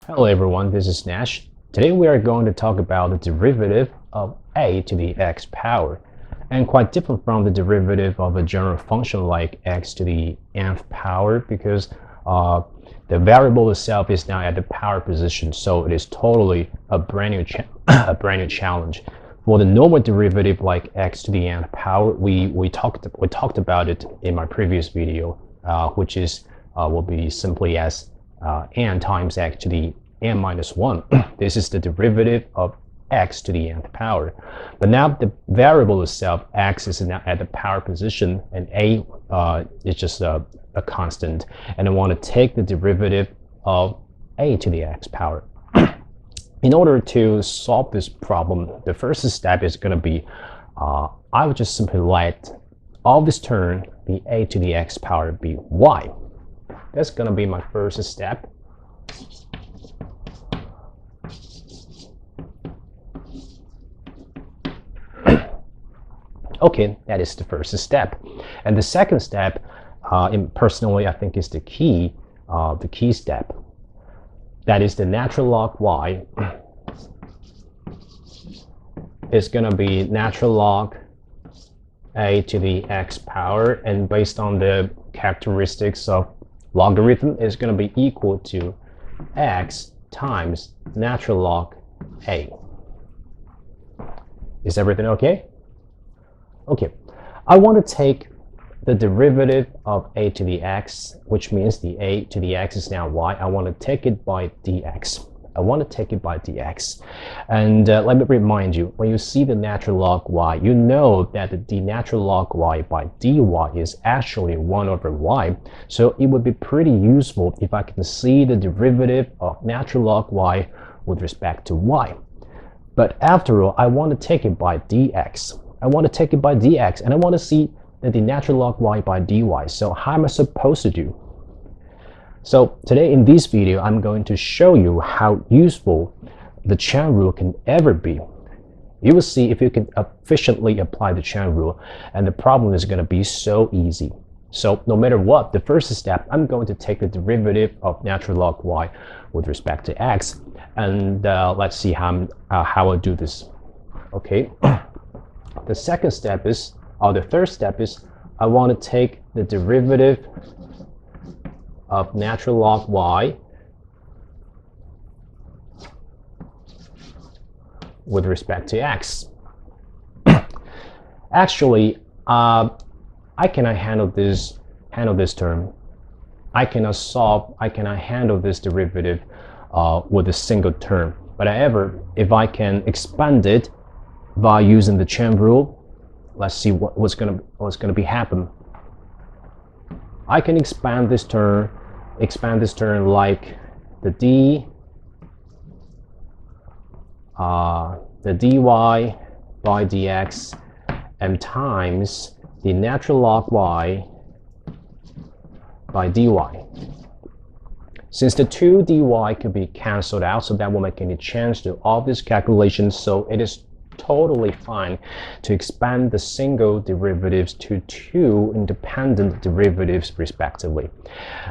Hello everyone, this is Nash. Today we are going to talk about the derivative of a to the x power, and quite different from the derivative of a general function like x to the nth power, because the variable itself is now at the power position, so it is totally a brand new challenge. For the normal derivative like x to the nth power, we talked about it in my previous video, which is will be simply as n times x to the n minus 1. This is the derivative of x to the nth power. But now the variable itself, x, is now at the power position, and a is just a constant. And I want to take the derivative of a to the x power. In order to solve this problem, the first step is going to be, I would just simply let all this term be a to the x power be y. That's going to be my first step. Okay, that is the first step. And the second step, personally, I think is the key step. That is the natural log y is going to be natural log a to the x power, and based on the characteristics of logarithm, is going to be equal to x times natural log a. Is everything okay? Okay, I want to take the derivative of a to the x, which means the a to the x is now y. I want to take it by dx. And let me remind you, when you see the natural log y, you know that the natural log y by dy is actually 1 over y. So it would be pretty useful if I can see the derivative of natural log y with respect to y. But after all, I want to take it by dx. And I want to see the natural log y by dy. So how am I supposed to do? So today in this video, I'm going to show you how useful the chain rule can ever be. You will see if you can efficiently apply the chain rule, and the problem is going to be so easy. So no matter what, the first step, I'm going to take the derivative of natural log y with respect to x, and let's see how I'll do this. Okay. The third step is, I want to take the derivative of natural log y with respect to x. Actually, I cannot handle this term. I cannot handle this derivative with a single term. But however, if I can expand it by using the chain rule, let's see what's gonna be happen. I can expand this term like the dy by dx and times the natural log y by dy. Since the two dy could be cancelled out, so that won't make any change to all these calculations, so it is totally fine to expand the single derivatives to two independent derivatives respectively.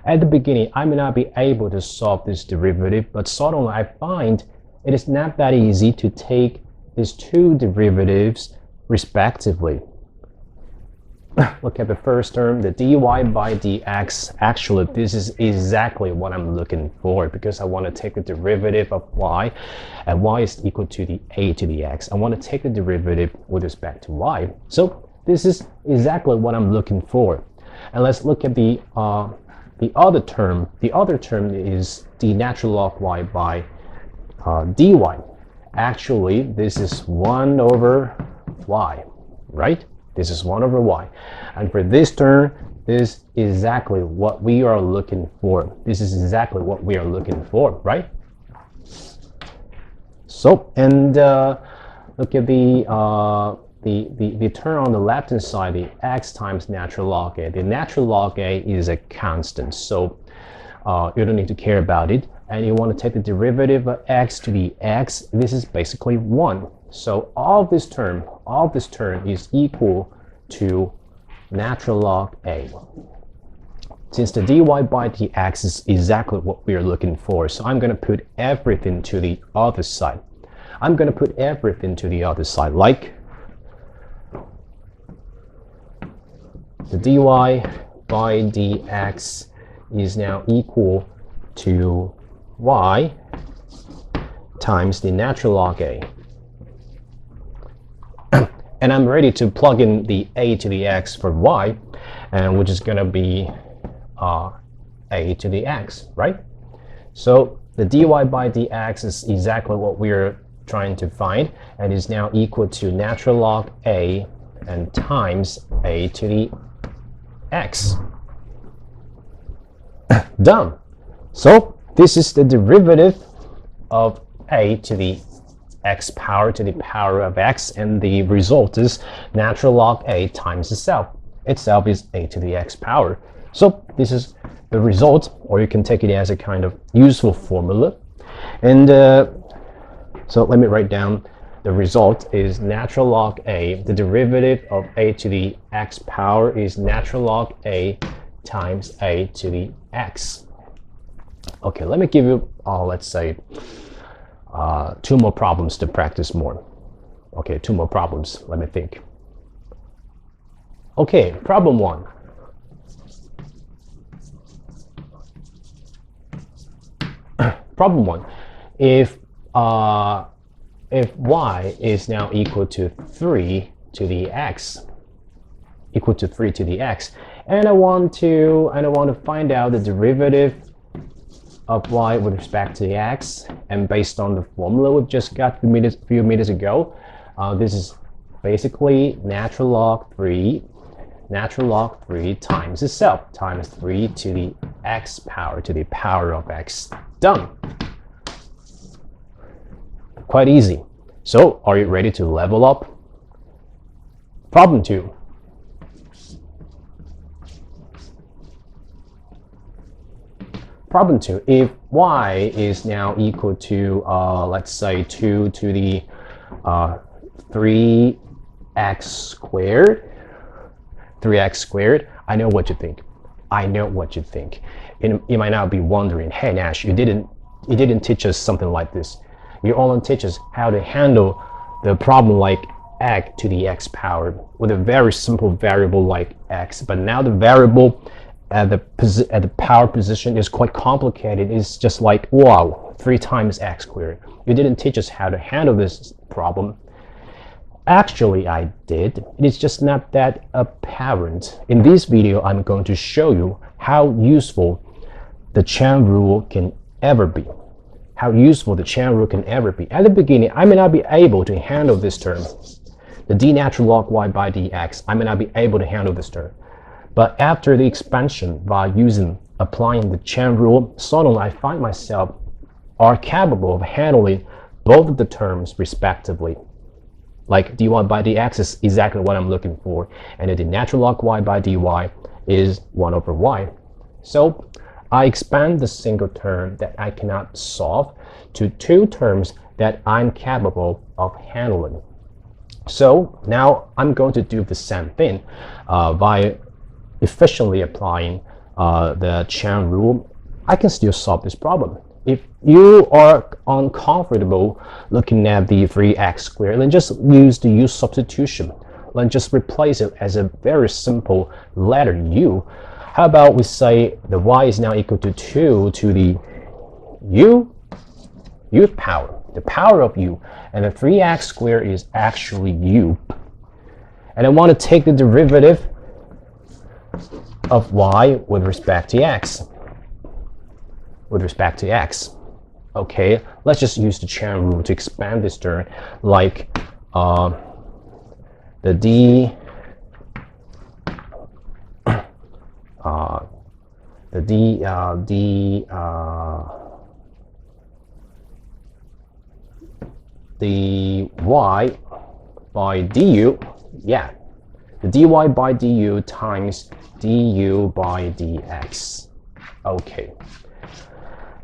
At the beginning, I may not be able to solve this derivative, but suddenly I find it is not that easy to take these two derivatives respectively. Look at the first term, the dy by dx. Actually, this is exactly what I'm looking for, because I want to take the derivative of y, and y is equal to the a to the x. I want to take the derivative with respect to y. So this is exactly what I'm looking for. And let's look at the other term. The other term is the natural log y by dy. Actually, this is 1 over y, right? This is 1 over y. And for this term, this is exactly what we are looking for. Right? So, and look at the term on the left-hand side, the x times natural log a. The natural log a is a constant, so you don't need to care about it. And you want to take the derivative of x to the x. This is basically 1. So all this term is equal to natural log a. since the dy by dx is exactly what we are looking for, so I'm going to put everything to the other side. I'm going to put everything to the other side, like the dy by dx is now equal to y times the natural log a. And I'm ready to plug in the a to the x for y, and which is going to be a to the x, right? So the dy by dx is exactly what we're trying to find, and is now equal to natural log a and times a to the x. Done. So this is the derivative of a to the x power to the power of x, and the result is natural log a times itself. Itself is a to the x power. So this is the result, or you can take it as a kind of useful formula. And so let me write down the result is natural log a. The derivative of a to the x power is natural log a times a to the x. Okay, let me give you, let's say, 2 more problems to practice more. Okay, 2 more problems. Let me think. Okay, problem 1. Problem 1. If y is now equal to 3 to the x, and I want to find out the derivative of y with respect to the x, and based on the formula we've just got a few minutes ago, this is basically natural log 3 times itself, times 3 to the x power to the power of x. Done. Quite easy. So are you ready to level up? Problem 2. Problem 2, if y is now equal to, let's say, 2 to the 3x squared, I know what you think. You might now be wondering, hey Nash, you didn't teach us something like this. You only teach us how to handle the problem like x to the x power with a very simple variable like x, but now the variable at the power position is quite complicated. It's just like, wow, 3 times x squared. You didn't teach us how to handle this problem. Actually, I did. It's just not that apparent. In this video, I'm going to show you how useful the chain rule can ever be. At the beginning, I may not be able to handle this term. The d natural log y by dx, I may not be able to handle this term. But after the expansion by applying the chain rule, suddenly I find myself are capable of handling both of the terms respectively. Like dy by dx is exactly what I'm looking for, and the natural log y by dy is 1 over y. So I expand the single term that I cannot solve to 2 terms that I'm capable of handling. So now I'm going to do the same thing by efficiently applying the chain rule. I can still solve this problem. If you are uncomfortable looking at the 3x squared, then just use the u substitution. Then just replace it as a very simple letter u. How about we say the y is now equal to 2 to the u power, the power of u, and the 3x squared is actually u. And I want to take the derivative of y with respect to x. Okay, let's just use the chain rule to expand this term, like the d y by du, yeah, the dy by du times du by dx. Okay,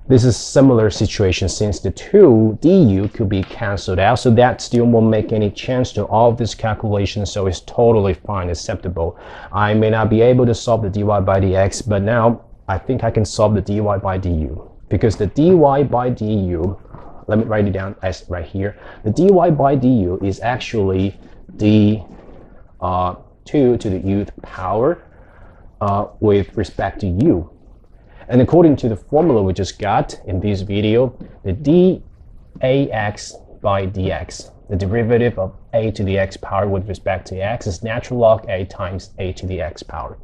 this is similar situation since the 2 du could be cancelled out, so that still won't make any change to all of this calculation, so it's totally fine, acceptable. I may not be able to solve the dy by dx, but now I think I can solve the dy by du, because the dy by du, let me write it down as right here, the dy by du is actually d 2 to the uth power with respect to u. And according to the formula we just got in this video, the dAx by dx, the derivative of a to the x power with respect to x, is natural log a times a to the x power.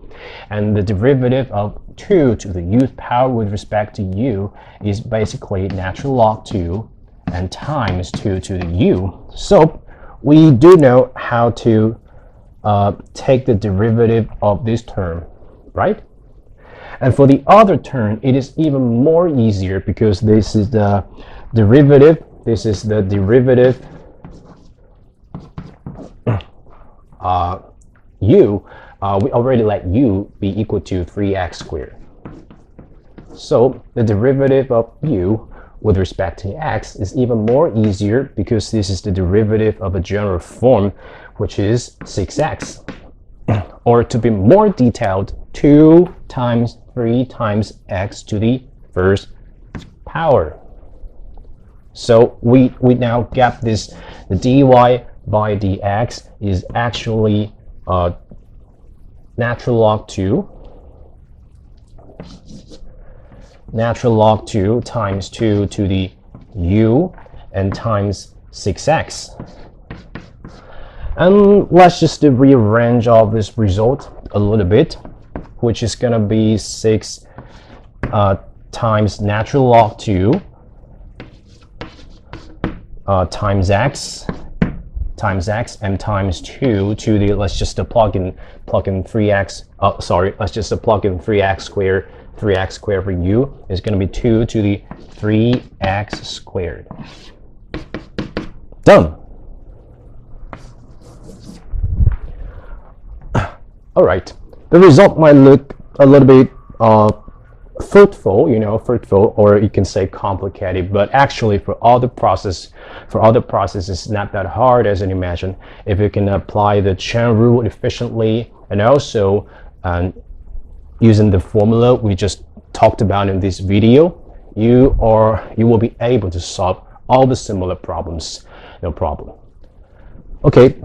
And the derivative of 2 to the uth power with respect to u is basically natural log 2 and times 2 to the u. So we do know how to take the derivative of this term, right? And for the other term, it is even more easier because this is the derivative. This is the derivative u. We already let u be equal to 3x squared. So the derivative of u with respect to x is even more easier because this is the derivative of a general form, which is 6x. Or to be more detailed, 2 times 3 times x to the first power. So we now get this, the dy by dx is actually natural log 2 times 2 to the u and times 6x. And let's just rearrange all this result a little bit, which is going to be 6 times natural log 2 times x and times 2 to the, let's just plug in 3x, let's just plug in 3x squared. 3x squared for u is going to be 2 to the 3x squared. Done. All right, the result might look a little bit fruitful, or you can say complicated, but actually for all the processes, it's not that hard as you imagine. If you can apply the chain rule efficiently and also using the formula we just talked about in this video, you will be able to solve all the similar problems, no problem. Okay,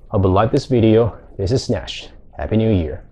hope you like this video. This is Nash. Happy New Year.